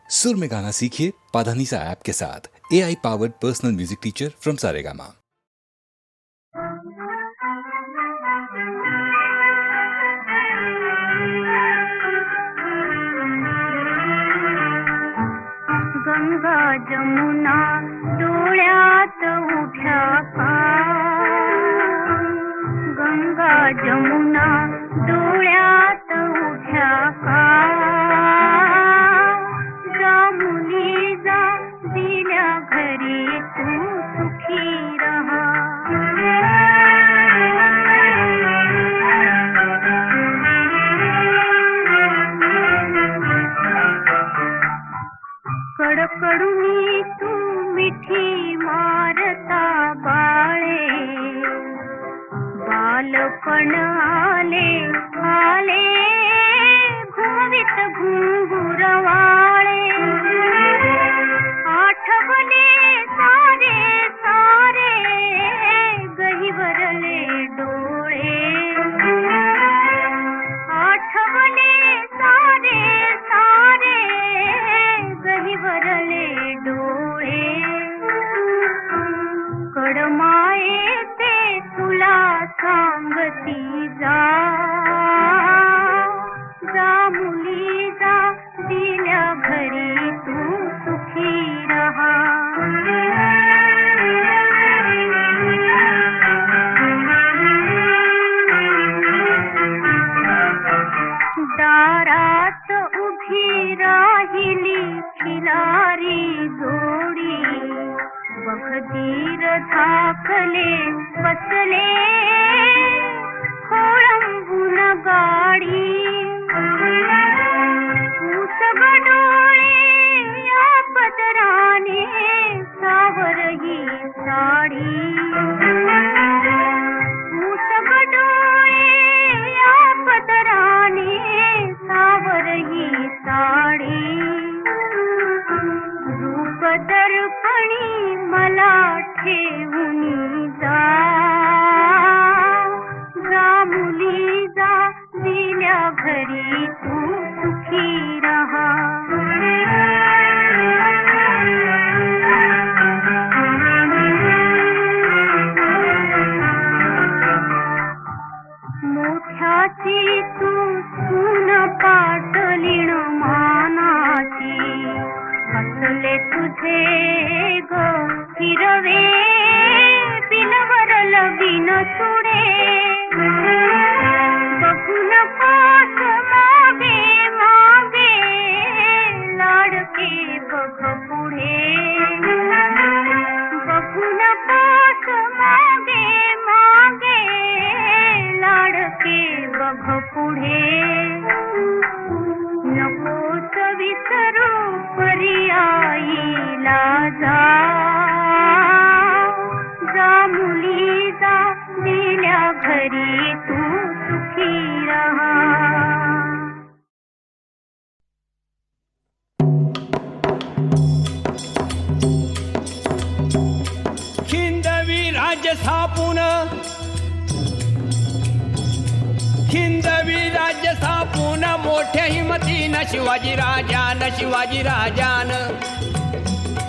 सुर में गाना सीखिए पाधानीसा ऐप के साथ। AI powered personal music teacher from Saregama. Ganga Jamuna डोळ्यात उठ्या का, गंगा जमुना डोळ्यात उठ्या का, जा मुली जा दिल्या घरी तू सुखी रहा। कडकडुनी तू मिठी मारता बाळे, बालपण आले आले घुमवित घुंगुरवाळे, आठवले सारे सारे गहिवरले डोळे, आठवले सारे सारे गहिवरले डोळे, कडमाये ते तुला सांगती जा, जा मुली जा दिल्या घरी तू सुखी रहा। दारात उभी राहिली खिलारी जोडी, बखदीर धाकले बसले खोळंबून गाडी, उसग डोळे या पदराने सावरही साडी, उसग डोळे या पदराने सावरही साडी, रूप दर्पणी मला ठेवून जा, जा मुली जा दिल्या घरी तू सुखी रहा। मोठ्याची तू सून पाटलीण मानाची, हसले तुझे ग हिरवे पिलवर लवीन सुडे, बघून पास मागे मागे लाडके बघ पुढे, बघून पास मागे मागे लाडके बघ पुढे, नकोस विसरू पर्यायीला जा, जा मुली जा दिल्या घरी तू सुखी रहा। हिंदवी राज्य स्थापून, हिंदवी राज्य स्थापून मोठ्या हिमतीनं शिवाजी राजान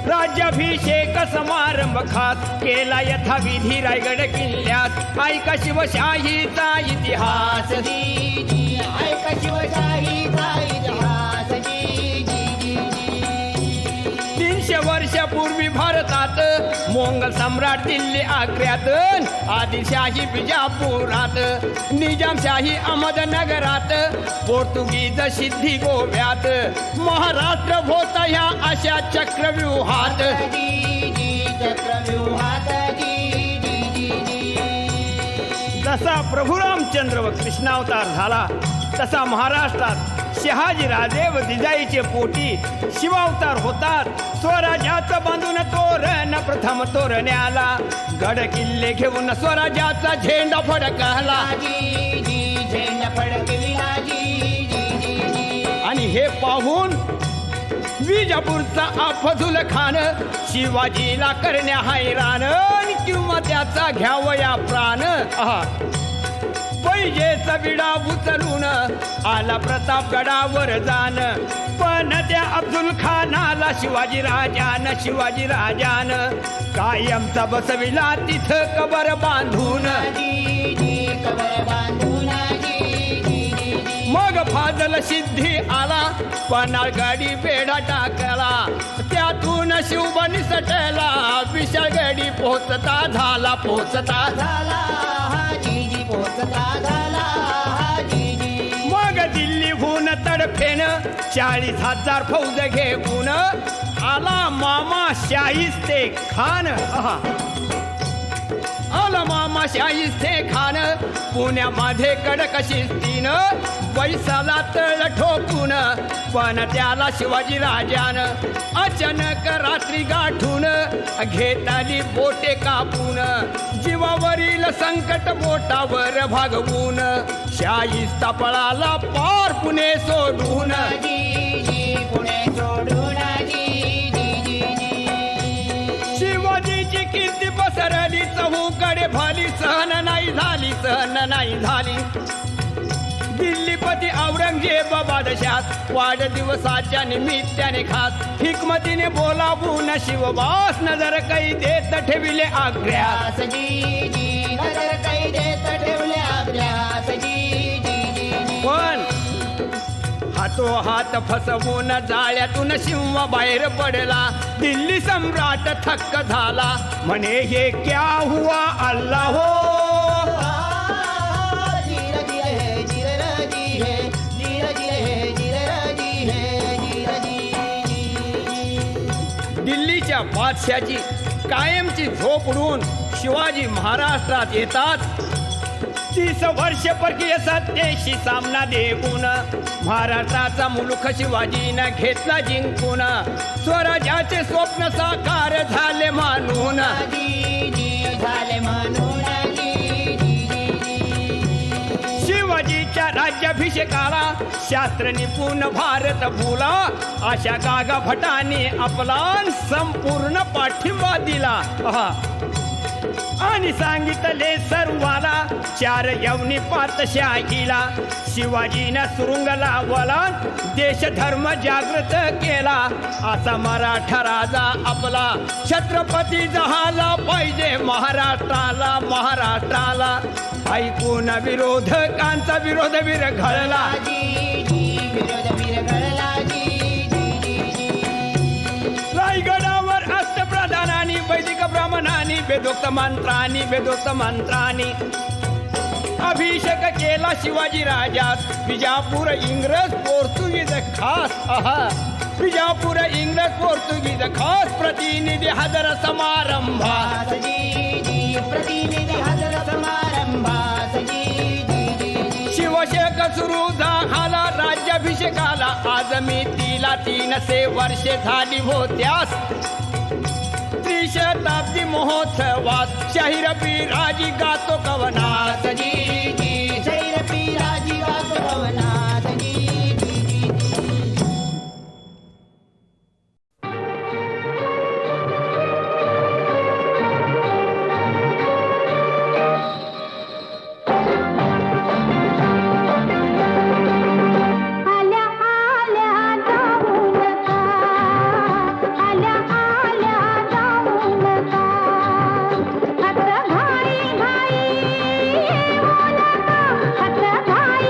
राज्याभिषेक समारंभ खास केला यथाविधी रायगड किल्ल्यात। ऐका शिवशाहीचा इतिहास, ऐका शिवशाहीचा इतिहास, 300 वर्षापूर्वी भारतात मोंगल सम्राट दिल्ली आग्र्यात, आदिलशाही बिजापुरात, निजामशाही अहमदनगरात, पोर्तुगीज सिद्धी गोव्यात, महाराष्ट्र होता ह्या अशा चक्रव्यूहात, जसा प्रभू रामचंद्र व कृष्णावतार झाला तसा महाराष्ट्रात शहाजी राजे व जिजाईचे पोटी शिवावतार होतात। स्वराज्याचं बांधून तोरण प्रथम तोरण्याला, गड किल्ले घेऊन स्वराज्याचा झेंडा फडकला, झेंडा फडकविला, आणि हे पाहून विजापूरचा अफझुल खान शिवाजीला करण्या हैराण, किंवा त्याचा घ्यावया प्राण। पैजेचा विडा उचलून आला प्रतापगडावर जाण, पण त्या अफझुल खाना त्याला शिवाजी राजान कायमचा बसविला तिथं कबर बांधून. मग फाजल सिद्धी आला पन्हाळगडी बेडा टाकला त्यातून शिवबनी सटला विशाळगडी पोचता झाला मग दिल्लीहून तडफेन 40,000 फौज घेऊन आला मामा शाहिस्ते खान. आला मामा शाहिस्ते खान पुण्यामध्ये कडक शिस्तीनं पैसाला तळ ठोकून. पण त्याला शिवाजी राजानं अचानक रात्री गाठून घेतली बोटे कापून. जीवावरील संकट बोटावर भागवून शाहिस्ता पळाला पार पुणे सोडून. शिवाजीची कीर्ती पसरली चहूकडे भाली सहन नाही झाली. दिल्लीपती औरंगजेब बादशाह वाढदिवसाच्या निमित्ताने खास हिकमतीने बोलावून शिवबास नजर कैदेत ठेविले आग्र्यास. पण हात फसवून जाळ्यातून सिंह बाहेर पडला. दिल्ली सम्राट थक्क झाला म्हणे हे क्या हुआ अल्लाह हो. दिल्लीच्या बादशाची कायमची झोप उडून शिवाजी महाराष्ट्रात येतात. 30 वर्ष परकीय सत्तेशी सामना देऊन महाराष्ट्राचा मुलूख शिवाजीनं घेतला जिंकून. स्वराज्याचे स्वप्न साकार झाले मानून. शिवाजीच्या राज्याभिषेकाला शास्त्र निपुण भारत भूला. अशा गागा भटाने आपला संपूर्ण पाठिंबा दिला. आणि सांगितले सर्वाला 4 यवनी पातशाहीला. शिवाजीनं सुरुंग लावला देश धर्म जागृत केला. असा मराठा राजा आपला छत्रपती झाला पाहिजे महाराष्ट्राला. ऐकून विरोधकांचा विरोध विरघळला. रायगडावर अष्टप्रधानांनी वैदिक ब्राह्मणांनी वेदोक्त मंत्रांनी अभिषेक केला शिवाजी राजास. विजापूर इंग्रज पोर्तुगीज खास प्रतिनिधी हजर समारंभात. शिवशेक सुरू झाला राज्याभिषेकाला. आज मी तिला 300 वर्षे झाली होत्यास. त्रिशताब्दी महोत्सवात शाहीर बिराजी गातो कवनात. घाई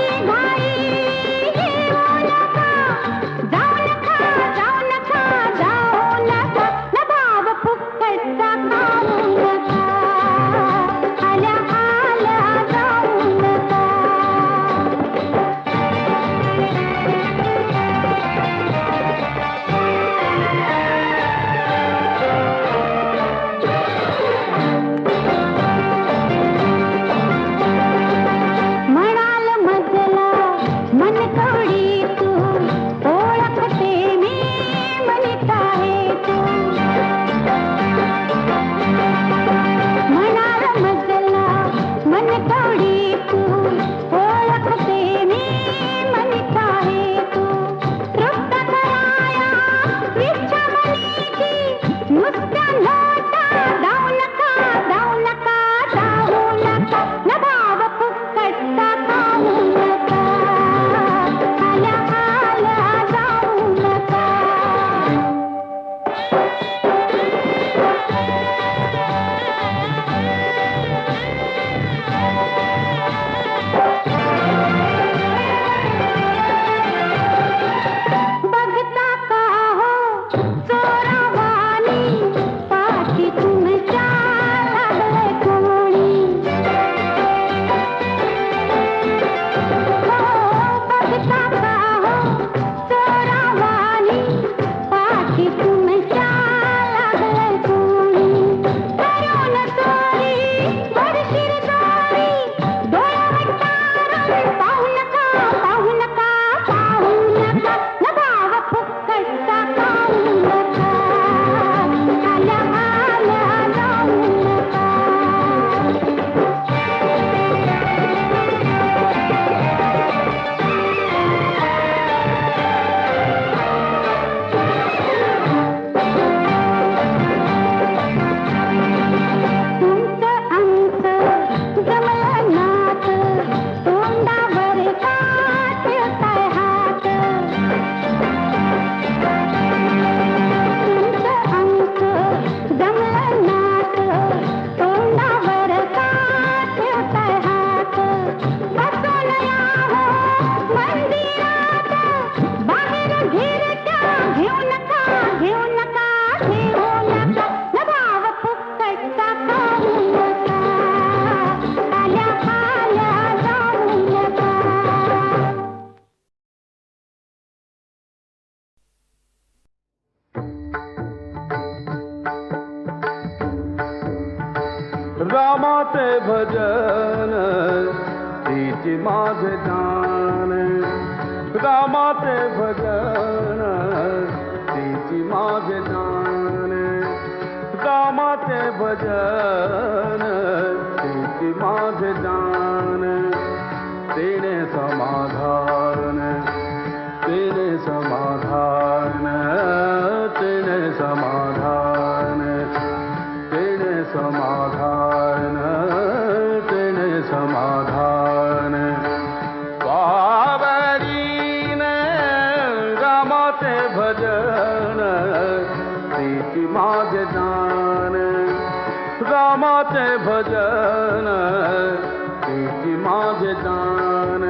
नका घेऊ नका न भाव फुकटचा खाऊ नका आल्या आल्या जाऊ नका रामाचे भजन तिची माझे जान रामाचे भजन तिची माझे जान रामाचे भजन तिची माझे जान तेने समाधान तेने समाधान तेने समाधान तेने समाधान तेने समाधान पावरीन रामाचे भजन तिची माझे जान रामाचे भजन तिची माझे जान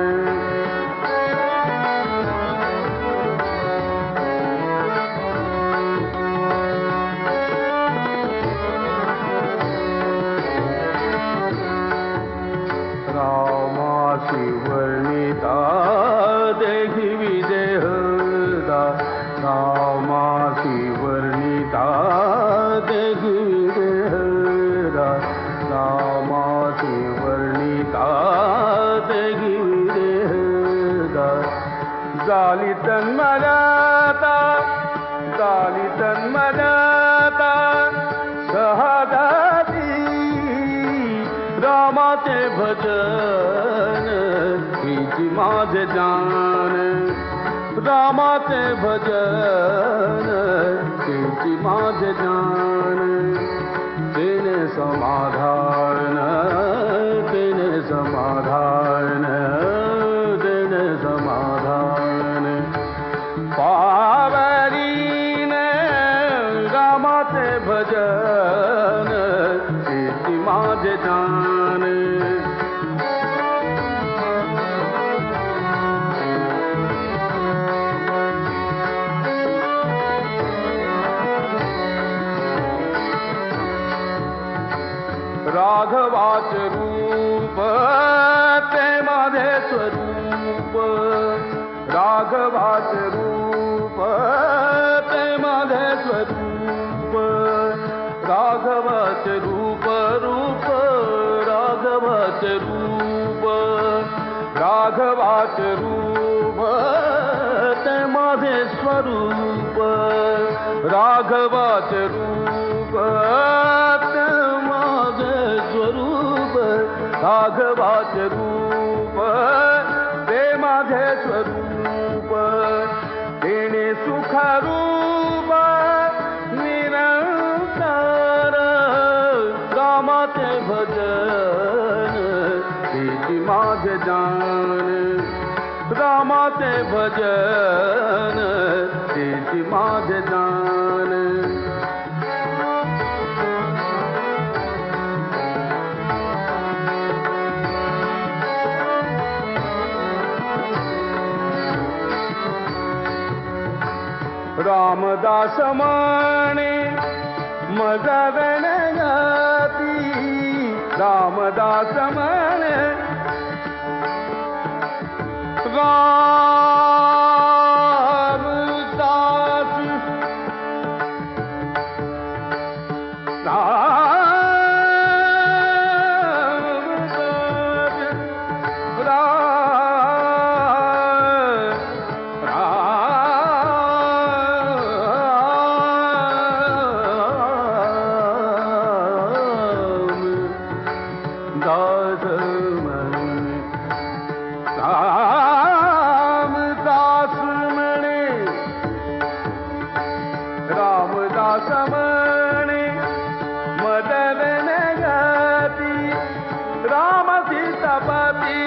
वर्णिता देहि विदेहदा रामासी वर्णिता देहि विदेहदा रामासी वर्णिता देहि विदेहदा झाली तन्मयता सहदाती रामाचे भजन तिची माझे जान रामाचे भजन तिची माझे जान तेने समाधान तेने समाधान तेने समाधान पावरीन रामाचे भजन तिची माझे जान राघवाचे रूप ते माझे स्वरूप राघवाचे रूप ते माझे स्वरूप राघवाचे रूप रूप राघवाचे रूप राघवाचे रूप ते माझे स्वरूप राघवाचे रूप ते माझे स्वरूप राघवाचे रूप ते माझे स्वरूप तेने सुखरूप निरंतर रामाचे भजन तिची माझे जान रामाचे भजन तिची माझे जान रामदास माने मजवन गाती रामदास माने रामदास रामदास म्हणे मदन गाती राम सीतापती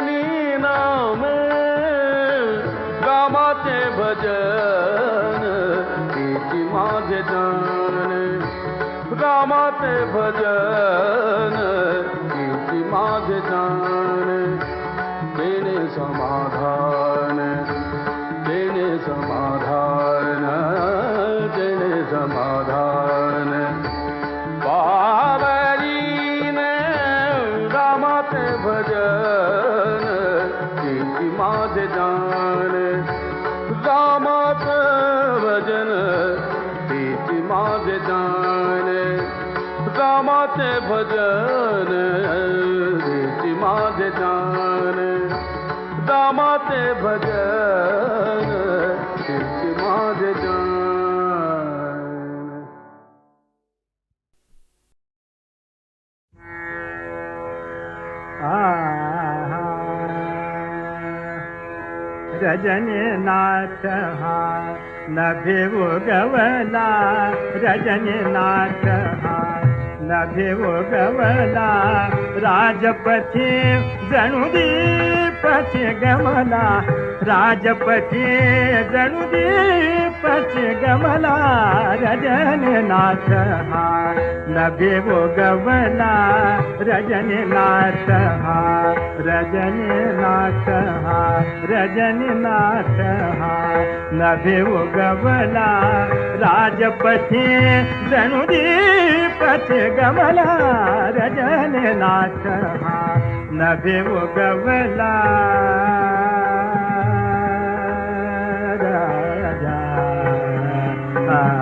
नी नाम रामाचे भजन तिची माझे जान रामाचे भजन तिची माझे जान तेने समाधान भजन तीची माझे जाण रामाचे भजन तीची माझे जाण रामाचे भजन तीची माझे जाण रजनीनाथ हा नभे उगवला रजनीनाथ हा नभे उगवला राजपथी जणू दीपच गमला राजपथी जणू दीपच गमला रजनीनाथ हा नभे उगवला रजनीनाथ हा रजनीनाथ हा रजनीनाथ हा नभे उगवला राजपथी जणू दीपच गमला रजनीनाथ हा नभे उगवला राजा राजा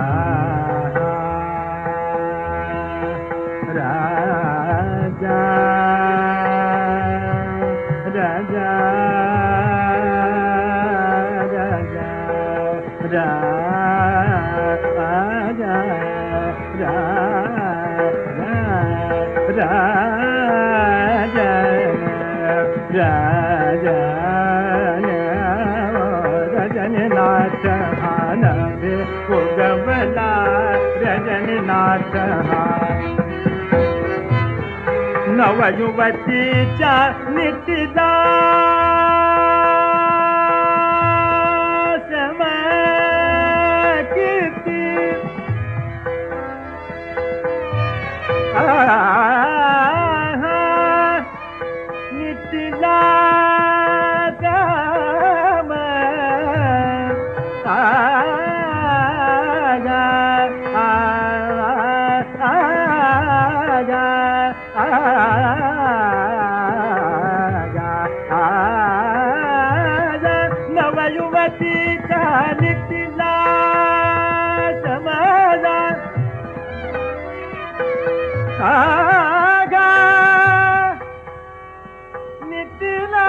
राजा राजा रजनीनाथ हा नभे उगवला रजनीनाथ हा नवयुवतीच्या नितीला किती नितीला नवयुवतीचा नितीला समाजा आगा नितीला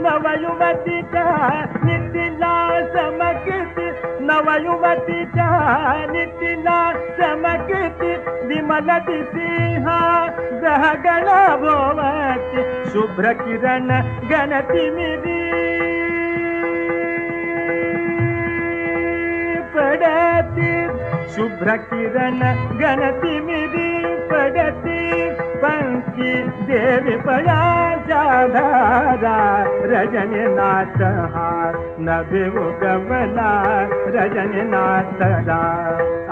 नवयुवतीच्या नितीला चमकती नवयुवतीच्या नितीला चमकती विमल दिसिंहा गहगण भोवती शुभ्र किरण गणती मिरी पडती शुभ्र किरण गणती मिरी पडती पंखी देवी पळाच्या धारा रजनीनाथ हा नभे उगवला रजनीनाथ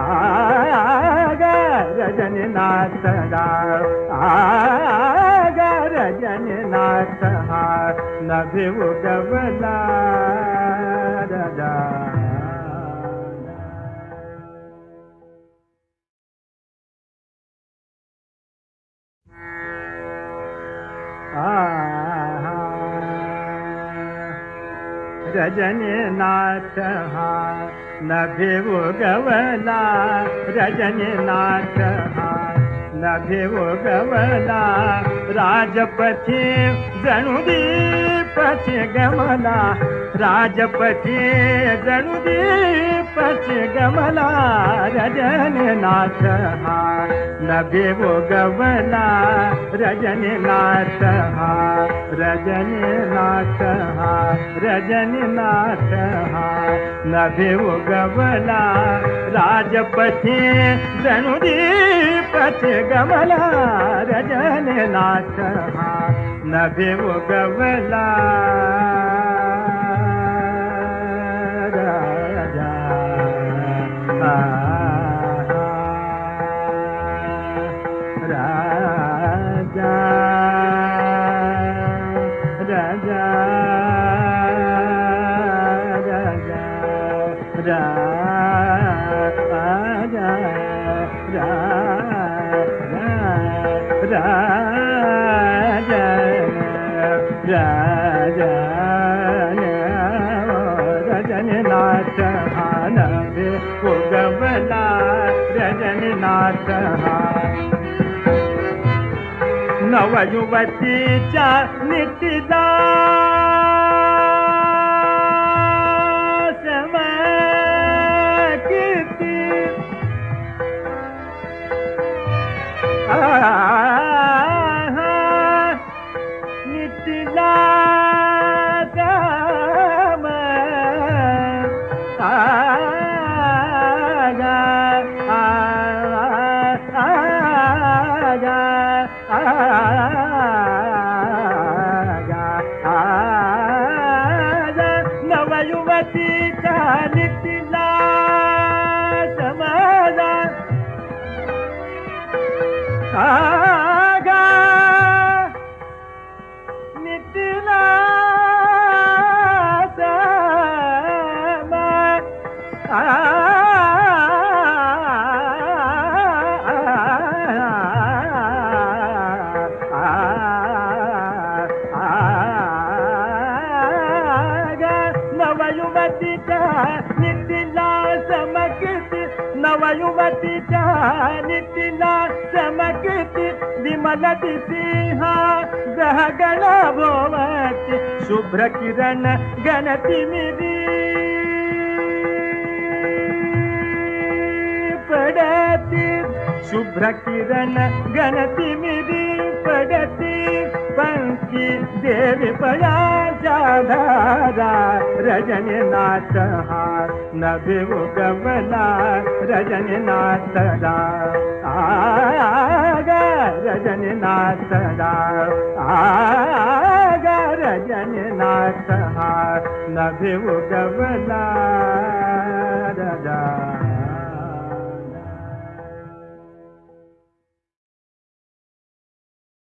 आगा रजनीनाथ आगा रजनीनाथ हा नभे उगवला राजा रजनीनाथ हा नभे उगवला रजनीनाथ हा नभे उगवला राजपथी जणू दीपच गमला राजपथी जणू दीपच गमला रजनीनाथ हा नभे उगवला रजनीनाथ हा रजनीनाथ हा रजनीनाथ हा नभे उगवला राजपथी जणू दीपच गमला रजनीनाथ हा नभे उगवला राजा राजा राजा राजा नवयुवतीच्या नितीला समकीर्ती नितीला नवयुवतीच्या नितीला समाजा नितीला नवयुवतीच्या नितीला समकीर्ती नवयुवतीच्या नितीला समकीर्ती विमल दिसिंहा गहगण भोवती शुभ्र किरण गणती मिरी पडती शुभ्र किरण गणती मिरी पडती पंकी देवी पयाच्या धारा रजनीनाथ हार नभी उगवला रजनीनाथ आगा रजनीनाथ आगा रजनीनाथ हार नभी उगवला